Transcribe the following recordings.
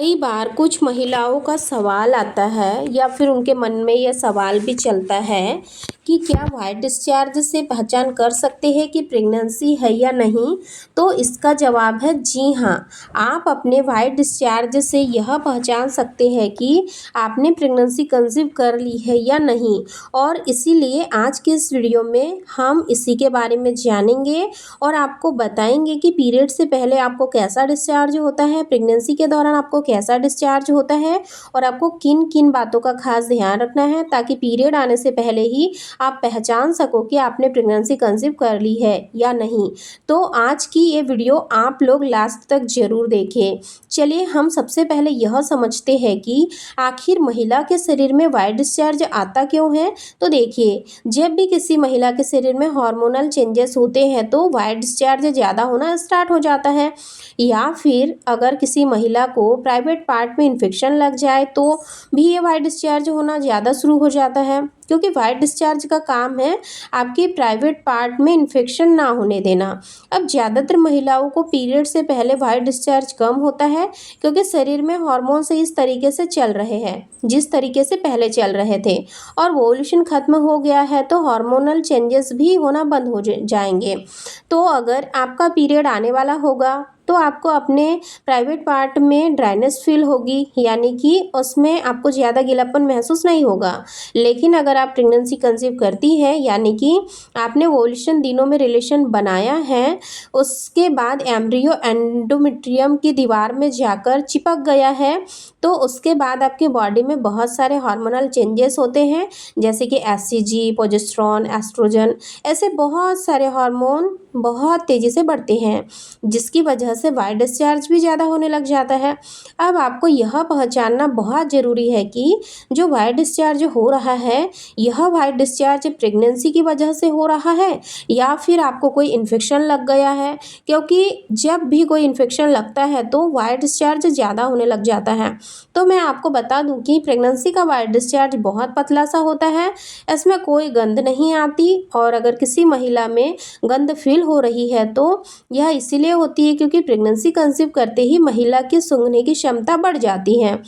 कई बार कुछ महिलाओं का सवाल आता है या फिर उनके मन में यह सवाल भी चलता है कि क्या वाइट डिस्चार्ज से पहचान कर सकते हैं कि प्रेगनेंसी है या नहीं। तो इसका जवाब है जी हाँ। आप अपने वाइट डिस्चार्ज से यह पहचान सकते हैं कि आपने प्रेगनेंसी कंसीव कर ली है या नहीं। और इसीलिए आज के इस वीडियो में हम इसी के बारे में जानेंगे और आपको बताएंगे कि पीरियड से पहले आपको कैसा डिस्चार्ज होता है, प्रेगनेंसी के दौरान आपको कैसा डिस्चार्ज होता है और आपको किन किन बातों का खास ध्यान रखना है ताकि पीरियड आने से पहले ही आप पहचान सको कि आपने प्रेगनेंसी कंसीव कर ली है या नहीं। तो आज की ये वीडियो आप लोग लास्ट तक जरूर देखें। चलिए हम सबसे पहले यह समझते हैं कि आखिर महिला के शरीर में वाइट डिस्चार्ज आता क्यों है। तो देखिए, जब भी किसी महिला के शरीर में हार्मोनल चेंजेस होते हैं तो वाइट डिस्चार्ज ज़्यादा होना स्टार्ट हो जाता है। या फिर अगर किसी महिला को प्राइवेट पार्ट में इन्फेक्शन लग जाए तो भी ये वाइट डिस्चार्ज होना ज़्यादा शुरू हो जाता है, क्योंकि वाइट डिस्चार्ज का काम है आपके प्राइवेट पार्ट में इन्फेक्शन ना होने देना। अब ज़्यादातर महिलाओं को पीरियड से पहले वाइट डिस्चार्ज कम होता है क्योंकि शरीर में हार्मोन से इस तरीके से चल रहे हैं जिस तरीके से पहले चल रहे थे, और ओव्यूलेशन खत्म हो गया है तो हार्मोनल चेंजेस भी होना बंद हो जाएंगे। तो अगर आपका पीरियड आने वाला होगा तो आपको अपने प्राइवेट पार्ट में ड्राइनेस फील होगी, यानी कि उसमें आपको ज़्यादा गीलापन महसूस नहीं होगा। लेकिन अगर आप प्रेगनेंसी कंसीव करती है, यानी कि आपने ओव्यूलेशन दिनों में रिलेशन बनाया है, उसके बाद एम्ब्रियो एंडोमेट्रियम की दीवार में जाकर चिपक गया है, तो उसके बाद आपके बॉडी में बहुत सारे हार्मोनल चेंजेस होते हैं, जैसे कि एससीजी, प्रोजेस्टेरॉन, एस्ट्रोजन, ऐसे बहुत सारे हार्मोन बहुत तेज़ी से बढ़ते हैं, जिसकी वजह से वाइट डिस्चार्ज भी ज़्यादा होने लग जाता है। अब आपको यह पहचानना बहुत ज़रूरी है कि जो वाइट डिस्चार्ज हो रहा है, यह वाइट डिस्चार्ज प्रेगनेंसी की वजह से हो रहा है या फिर आपको कोई इन्फेक्शन लग गया है, क्योंकि जब भी कोई इन्फेक्शन लगता है तो वाइट डिस्चार्ज ज़्यादा होने लग जाता है। तो मैं आपको बता दूं कि प्रेगनेंसी का वाइट डिस्चार्ज बहुत पतला सा होता है, इसमें कोई गंध नहीं आती, और अगर किसी महिला में गंध फील हो रही है तो यह इसीलिए होती है क्योंकि प्रेगनेंसी कंसीव करते ही महिला की सूंघने की क्षमता बढ़ जाती है,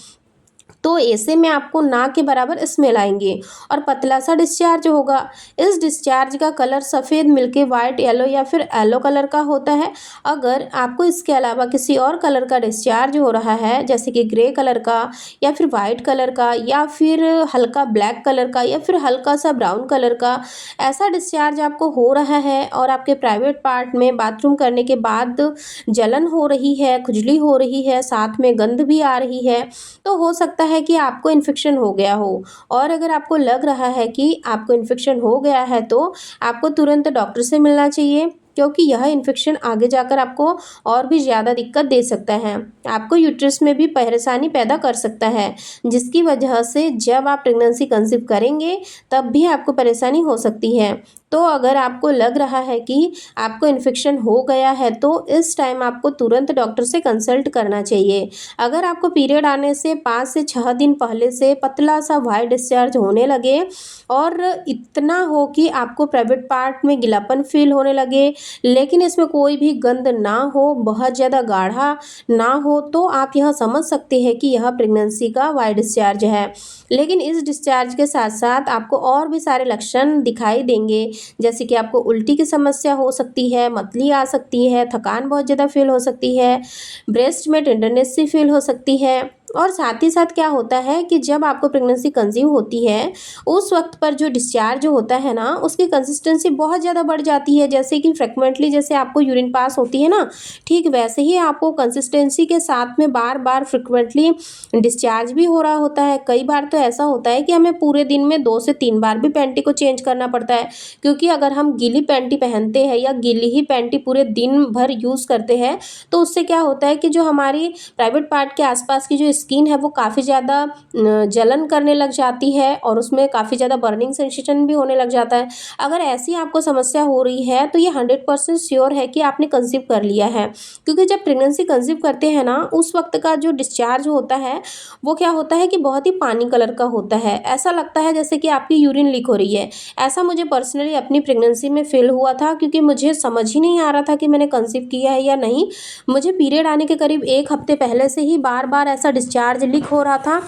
तो ऐसे में आपको ना के बराबर स्मेल आएंगे और पतला सा डिस्चार्ज होगा। इस डिस्चार्ज का कलर सफ़ेद मिलके वाइट, येलो या फिर येलो कलर का होता है। अगर आपको इसके अलावा किसी और कलर का डिस्चार्ज हो रहा है, जैसे कि ग्रे कलर का या फिर वाइट कलर का या फिर हल्का ब्लैक कलर का या फिर हल्का सा ब्राउन कलर का, ऐसा डिस्चार्ज आपको हो रहा है और आपके प्राइवेट पार्ट में बाथरूम करने के बाद जलन हो रही है, खुजली हो रही है, साथ में गंध भी आ रही है, तो हो सकता है कि आपको इन्फेक्शन हो गया हो। और अगर आपको लग रहा है कि आपको इन्फेक्शन हो गया है तो आपको तुरंत डॉक्टर से मिलना चाहिए, क्योंकि यह इन्फेक्शन आगे जाकर आपको और भी ज़्यादा दिक्कत दे सकता है, आपको यूट्रस में भी परेशानी पैदा कर सकता है, जिसकी वजह से जब आप प्रेगनेंसी कंसीव करेंगे तब भी आपको परेशानी हो सकती है। तो अगर आपको लग रहा है कि आपको इन्फेक्शन हो गया है तो इस टाइम आपको तुरंत डॉक्टर से कंसल्ट करना चाहिए। अगर आपको पीरियड आने से 5 से 6 दिन पहले से पतला सा वाइट डिस्चार्ज होने लगे और इतना हो कि आपको प्राइवेट पार्ट में गीलापन फील होने लगे, लेकिन इसमें कोई भी गंध ना हो, बहुत ज़्यादा गाढ़ा ना हो, तो आप यह समझ सकते हैं कि यह प्रेगनेंसी का वाइट डिस्चार्ज है। लेकिन इस डिस्चार्ज के साथ साथ आपको और भी सारे लक्षण दिखाई देंगे, जैसे कि आपको उल्टी की समस्या हो सकती है, मतली आ सकती है, थकान बहुत ज़्यादा फील हो सकती है, ब्रेस्ट में टेंडरनेस सी फील हो सकती है। और साथ ही साथ क्या होता है कि जब आपको प्रेगनेंसी कंसीव होती है उस वक्त पर जो डिस्चार्ज होता है ना, उसकी कंसिस्टेंसी बहुत ज़्यादा बढ़ जाती है, जैसे कि फ्रिक्वेंटली जैसे आपको यूरिन पास होती है ना, ठीक वैसे ही आपको कंसिस्टेंसी के साथ में बार बार फ्रिक्वेंटली डिस्चार्ज भी हो रहा होता है। कई बार तो ऐसा होता है कि हमें पूरे दिन में 2 से 3 बार भी पैंटी को चेंज करना पड़ता है, क्योंकि अगर हम गीली पैंटी पहनते हैं या गीली ही पैंटी पूरे दिन भर यूज़ करते हैं तो उससे क्या होता है कि जो हमारी प्राइवेट पार्ट के आसपास की जो स्किन है वो काफ़ी ज़्यादा जलन करने लग जाती है और उसमें काफ़ी ज़्यादा बर्निंग सेंसेशन भी होने लग जाता है। अगर ऐसी आपको समस्या हो रही है तो ये 100% श्योर है कि आपने कंसीव कर लिया है, क्योंकि जब प्रेगनेंसी कंसीव करते हैं ना उस वक्त का जो डिस्चार्ज होता है वो क्या होता है कि बहुत ही पानी कलर का होता है। ऐसा लगता है जैसे कि आपकी यूरिन लीक हो रही है। ऐसा मुझे पर्सनली अपनी प्रेगनेंसी में फील हुआ था, क्योंकि मुझे समझ ही नहीं आ रहा था कि मैंने कंसीव किया है या नहीं। मुझे पीरियड आने के करीब 1 हफ्ते पहले से ही बार बार ऐसा डिस्चार्ज लीक हो रहा था,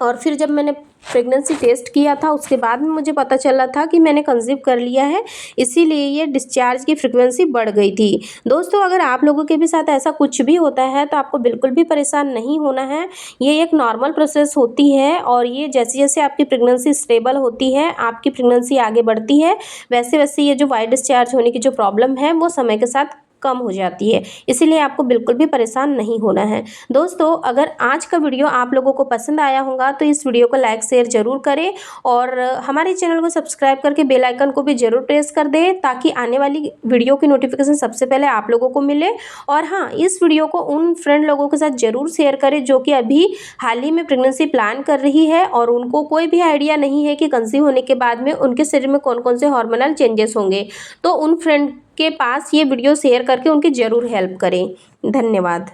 और फिर जब मैंने प्रेगनेंसी टेस्ट किया था उसके बाद में मुझे पता चला था कि मैंने कंसीव कर लिया है, इसीलिए ये डिस्चार्ज की फ्रीक्वेंसी बढ़ गई थी। दोस्तों, अगर आप लोगों के भी साथ ऐसा कुछ भी होता है तो आपको बिल्कुल भी परेशान नहीं होना है। ये एक नॉर्मल प्रोसेस होती है, और ये जैसे जैसे आपकी प्रेगनेंसी स्टेबल होती है, आपकी प्रेगनेंसी आगे बढ़ती है, वैसे वैसे ये जो वाइट डिस्चार्ज होने की जो प्रॉब्लम है वो समय के साथ कम हो जाती है। इसीलिए आपको बिल्कुल भी परेशान नहीं होना है। दोस्तों, अगर आज का वीडियो आप लोगों को पसंद आया होगा तो इस वीडियो को लाइक शेयर ज़रूर करें, और हमारे चैनल को सब्सक्राइब करके बेल आइकन को भी ज़रूर प्रेस कर दें, ताकि आने वाली वीडियो की नोटिफिकेशन सबसे पहले आप लोगों को मिले। और हाँ, इस वीडियो को उन फ्रेंड लोगों के साथ ज़रूर शेयर करें जो कि अभी हाल ही में प्रेगनेंसी प्लान कर रही है और उनको कोई भी आइडिया नहीं है कि कंसीव होने के बाद में उनके शरीर में कौन कौन से हार्मोनल चेंजेस होंगे। तो उन फ्रेंड के पास ये वीडियो शेयर करके उनकी ज़रूर हेल्प करें। धन्यवाद।